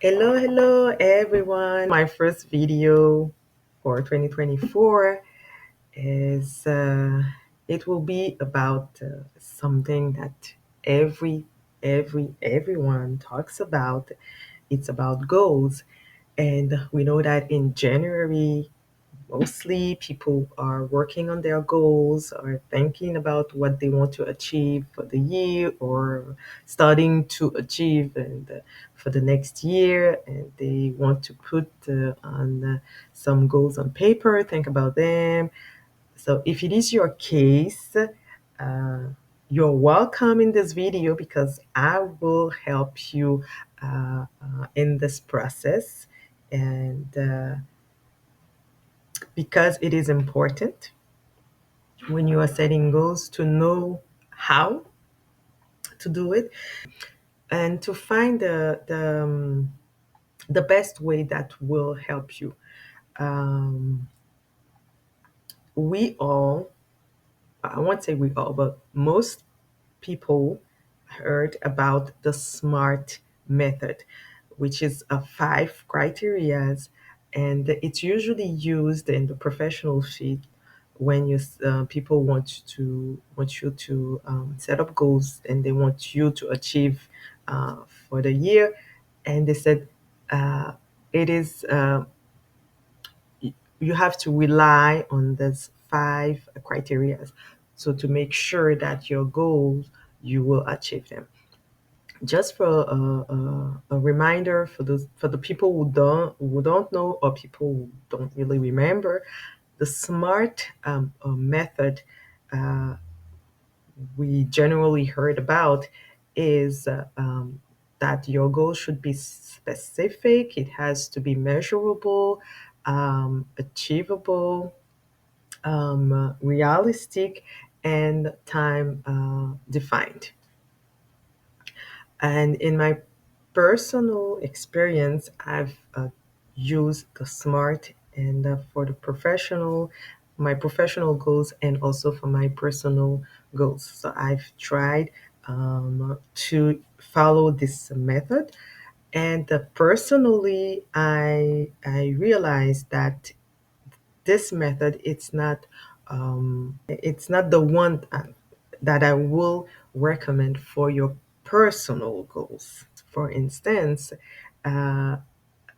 Hello, hello, everyone. My first video for 2024 is it will be about something that everyone talks about. It's about goals, and we know that in January mostly people are working on their goals or thinking about what they want to achieve for the year or starting to achieve for the next year. And they want to put on some goals on paper, think about them. So if it is your case, you're welcome in this video because I will help you in this process. And because it is important when you are setting goals to know how to do it and to find the best way that will help you. Um, we all, I won't say we all, but most people heard about the SMART method, which is a five criterias, and it's usually used in the professional field when people want you to set up goals and they want you to achieve for the year, and they said uh, it is you have to rely on these five criteria so to make sure that your goals you will achieve them. Just for a reminder for the people who don't know or people who don't really remember, the SMART method uh, we generally heard about is that your goal should be specific, it has to be measurable, achievable, realistic, and time defined. And in my personal experience, I've used the SMART and for my professional goals and also for my personal goals. So I've tried to follow this method. And personally, I realized that this method it's not the one that I will recommend for your personal goals. For instance, uh,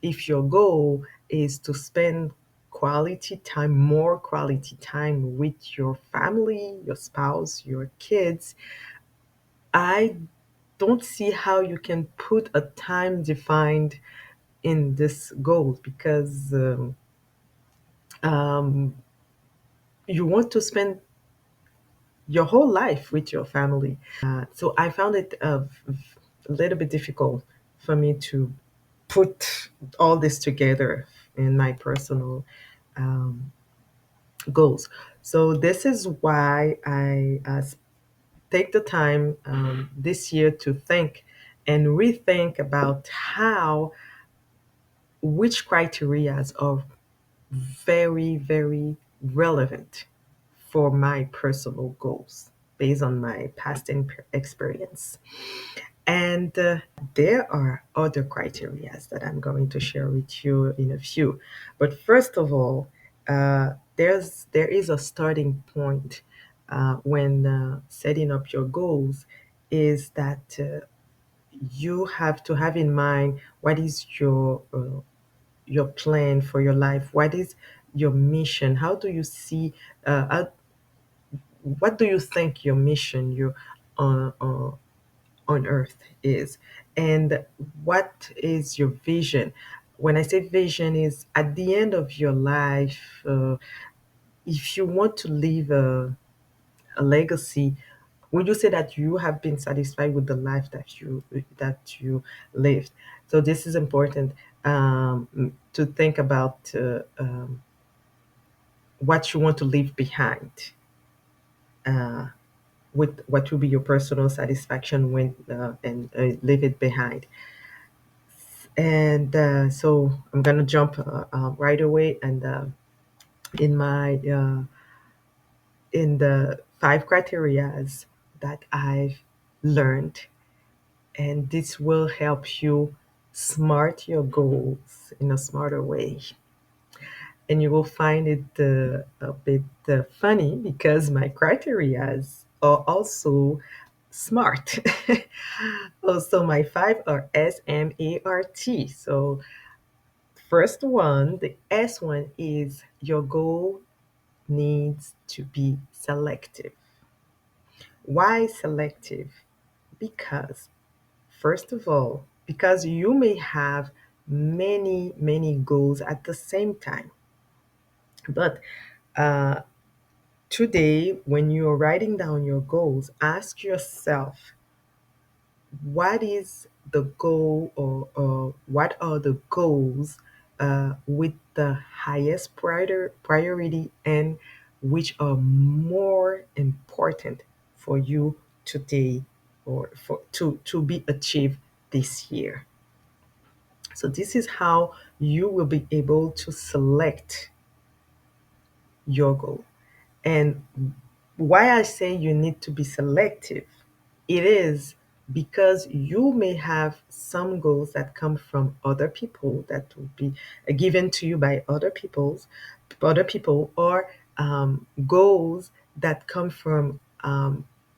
if your goal is to spend more quality time with your family, your spouse, your kids, I don't see how you can put a time defined in this goal because um, you want to spend your whole life with your family. So I found it a little bit difficult for me to put all this together in my personal um, goals. So this is why I take the time this year to think and rethink about which criterias are very, very relevant for my personal goals based on my past experience. And there are other criterias that I'm going to share with you in a few. But first of all, there is a starting point when setting up your goals is that you have to have in mind what is your plan for your life. What is your mission? How do you see? What do you think your mission, your on earth is, and what is your vision? When I say vision, is at the end of your life, if you want to leave a legacy, would you say that you have been satisfied with the life that you lived? So this is important to think about what you want to leave behind. Uh, with what will be your personal satisfaction when and leave it behind. And so I'm gonna jump right away and in my in the five criterias that I've learned, and this will help you smart your goals in a smarter way. And you will find it a bit funny because my criteria are also smart. Also, my five are SMART. So, first one, the S one is your goal needs to be selective. Why selective? Because, first of all, because you may have many goals at the same time. But uh, today, when you're writing down your goals, ask yourself, what is the goal, or what are the goals with the highest priority, and which are more important for you today, or to be achieved this year. So this is how you will be able to select your goal. And why I say you need to be selective, it is because you may have some goals that come from other people, that will be given to you by other people, or goals that come from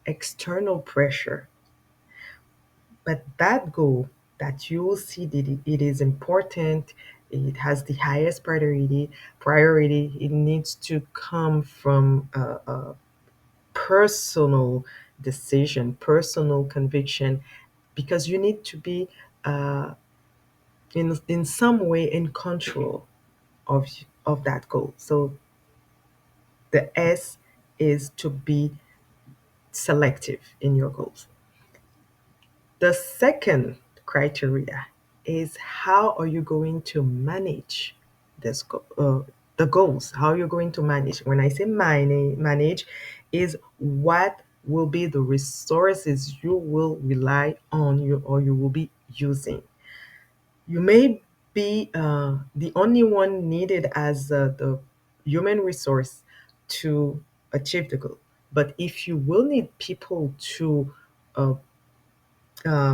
external pressure. But that goal that you will see that it is important, it has the highest priority, it needs to come from a personal decision, personal conviction, because you need to be in some way in control of that goal. So the S is to be selective in your goals. The second criteria is, how are you going to manage the goals? How you're going to manage? When I say manage, is what will be the resources you will rely on, you or you will be using. You may be the only one needed as the human resource to achieve the goal. But if you will need people to uh,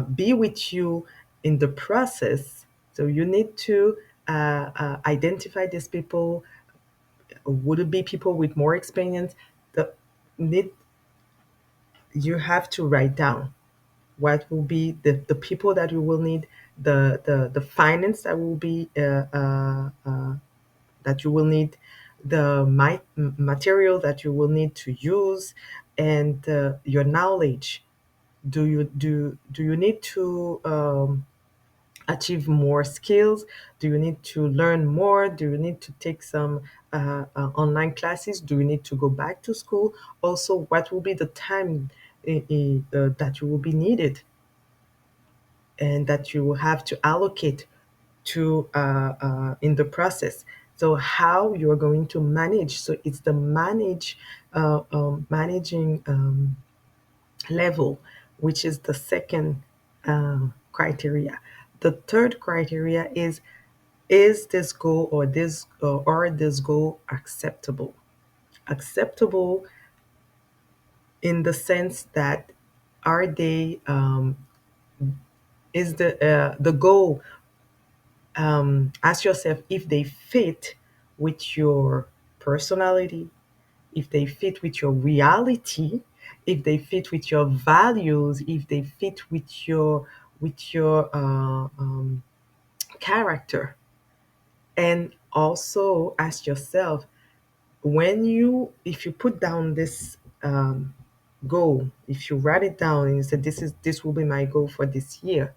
be with you in the process. So you need to identify these people. Would it be people with more experience? The need You have to write down what will be the people that you will need, the finance that will be that you will need, the material that you will need to use, and your knowledge. Do you need to achieve more skills? Do you need to learn more? Do you need to take some online classes? Do you need to go back to school? Also, what will be the time that you will be needed and that you will have to allocate to in the process? So how you're going to manage? So it's the managing level, which is the second criteria. The third criteria is this goal, or this goal acceptable? Acceptable in the sense that, are they is the goal, ask yourself if they fit with your personality, if they fit with your reality, if they fit with your values, if they fit with your character. And also ask yourself, if you put down this goal, if you write it down and you say, this will be my goal for this year,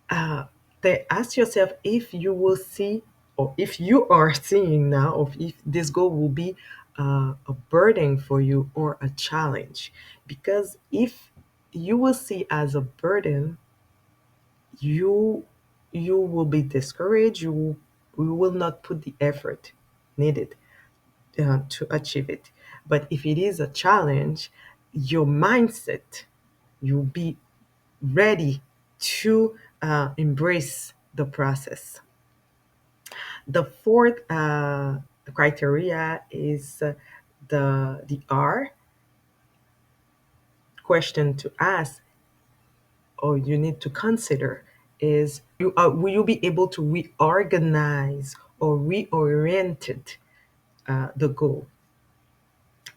uh, they ask yourself if you will see, or if you are seeing now, or if this goal will be a burden for you or a challenge. Because if you will see as a burden, you you will be discouraged. You will not put the effort needed to achieve it. But if it is a challenge, your mindset, you'll be ready to embrace the process. The fourth criteria is the R question to ask, or you need to consider, is will you be able to reorganize or reorient it, the goal?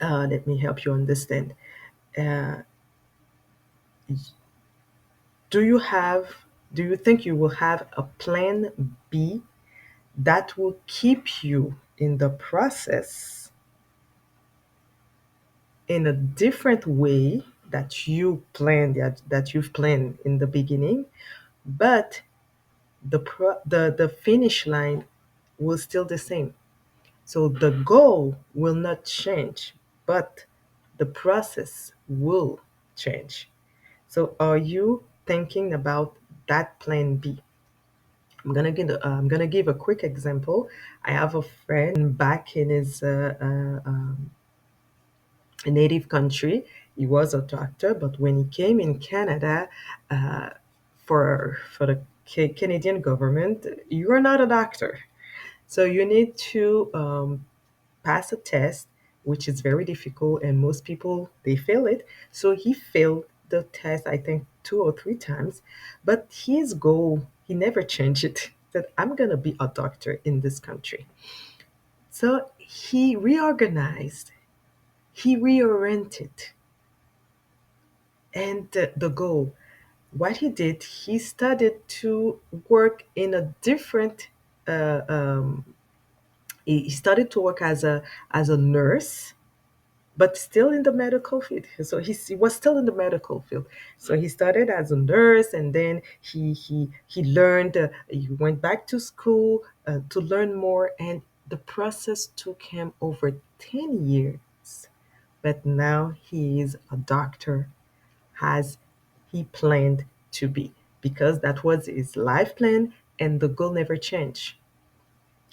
Let me help you understand. Uh, do you have do you think you will have a plan B that will keep you in the process in a different way that you've planned in the beginning, but the finish line will still the same. So the goal will not change, but the process will change. So are you thinking about that plan B? I'm gonna give a quick example. I have a friend back in his native country. He was a doctor, but when he came in Canada, uh, for the Canadian government, you are not a doctor. So you need to pass a test, which is very difficult, and most people they fail it. So he failed the test, I think, 2 or 3 times. But his goal, he never changed it. That I'm gonna be a doctor in this country. So he reorganized, he reoriented, and the goal. What he did, he started to work in a different. He started to work as a nurse, but still in the medical field. So he was still in the medical field. So he started as a nurse, and then he learned. He went back to school to learn more, and the process took him over 10 years. But now he is a doctor, as he planned to be, because that was his life plan, and the goal never changed.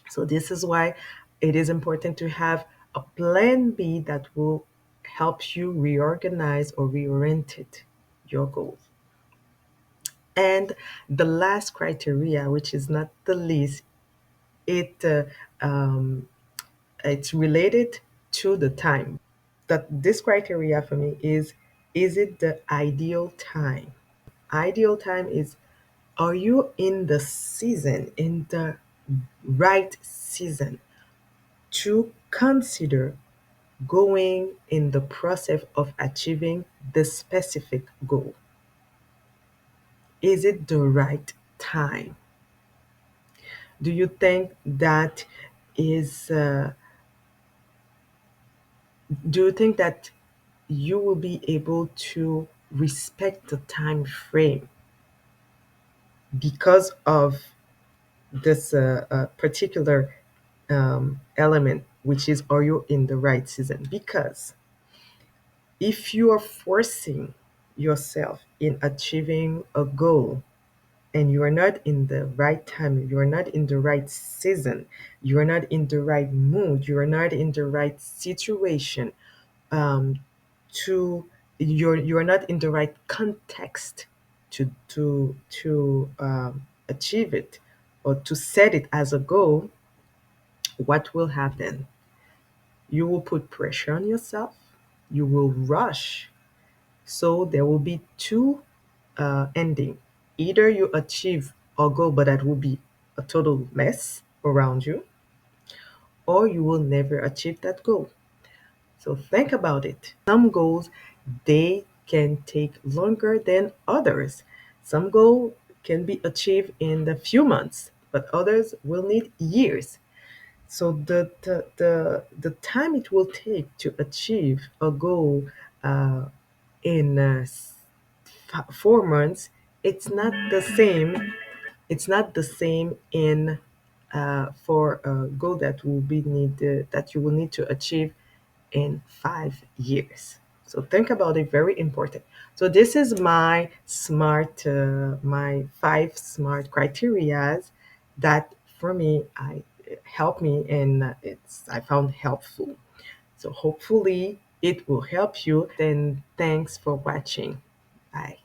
So this is why it is important to have a plan B that will help you reorganize or reorient your goals. And the last criteria, which is not the least, it um, it's related to the time. That this criteria for me is it the ideal time? Ideal time is, are you in the season, in the right season to consider going in the process of achieving the specific goal? Is it the right time? Do you think that is? Do you think that you will be able to respect the time frame because of this particular element, which is, are you in the right season? Because if you are forcing yourself in achieving a goal and you are not in the right time, you are not in the right season, you are not in the right mood, you are not in the right situation, um, to you are not in the right context to achieve it or to set it as a goal, what will happen? You will put pressure on yourself. You will rush. So there will be two ending. Either you achieve a goal, but that will be a total mess around you, or you will never achieve that goal. So think about it. Some goals, they can take longer than others. Some goal can be achieved in a few months, but others will need years. So the time it will take to achieve a goal in 4 months, it's not the same. It's not the same in for a goal that you will need to achieve in 5 years. So think about it. Very important. So this is my 5 smart criterias that for me I help me, and it's I found helpful. So hopefully it will help you. Then thanks for watching. Bye.